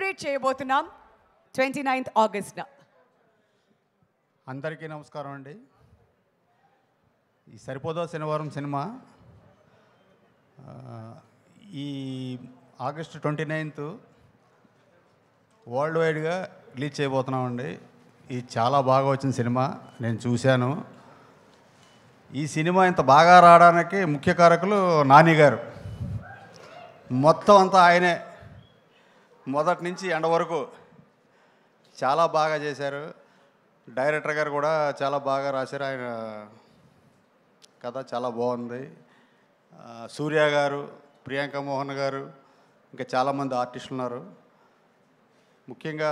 Celebrate చేయబోతున్నాం 29th ఆగస్ట్న. అందరికీ నమస్కారం అండి. ఈ సరిపోదా శనివారం సినిమా ఈ ఆగస్టు 29th వరల్డ్ వైడ్గా రిలీజ్ చేయబోతున్నామండి. ఇది చాలా బాగా వచ్చిన సినిమా, నేను చూశాను. ఈ సినిమా ఇంత బాగా రావడానికి ముఖ్య కారకులు నాని గారు. మొత్తం అంతా ఆయనే, మొదటి నుంచి ఎండ వరకు చాలా బాగా చేశారు. డైరెక్టర్ గారు కూడా చాలా బాగా రాశారు. ఆయన కథ చాలా బాగుంది. సూర్య గారు, ప్రియాంక మోహన్ గారు, ఇంకా చాలామంది ఆర్టిస్టులు ఉన్నారు. ముఖ్యంగా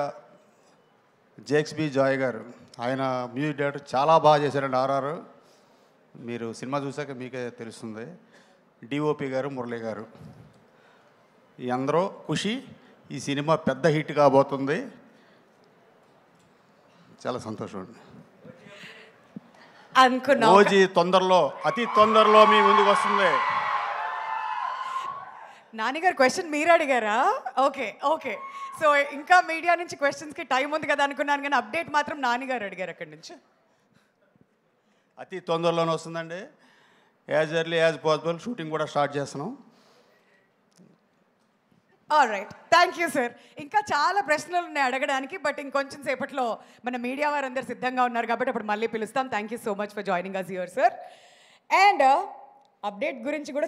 జేక్స్ బి జాయ్ గారు, ఆయన మ్యూజిక్ డైరెక్టర్ చాలా బాగా చేశారండి. ఆర్ఆర్ మీరు సినిమా చూసాక మీకే తెలుస్తుంది. డిఓపి గారు, మురళి గారు, ఈ అందరూ ఖుషి. ఈ సినిమా పెద్ద హిట్ కాబోతుంది. చాలా సంతోషం అండి. అనుకున్నా ఓజీ తొందరలో, అతి తొందరలో మీ ముందుకు వస్తుంది. నానిగారు క్వశ్చన్ మీరు అడిగారా? Okay okay. సో ఇంకా మీడియా నుంచి క్వశ్చన్స్కి టైం ఉంది కదా అనుకున్నాను, కానీ అప్డేట్ మాత్రం నానిగారు అడిగారు అక్కడి నుంచి. అతి తొందరలోనే వస్తుందండి. As early as possible shooting కూడా స్టార్ట్ చేస్తున్నాం. Alright, thank you sir. ఇంకా చాలా ప్రశ్నలు ఉన్నాయి అడగడానికి, బట్ ఇంకొంచెం సేపట్లో మన మీడియా వారందరూ సిద్ధంగా ఉన్నారు కాబట్టి అప్పుడు మళ్ళీ పిలుస్తాం. Thank you so much for joining us here sir. And update గురించి కూడా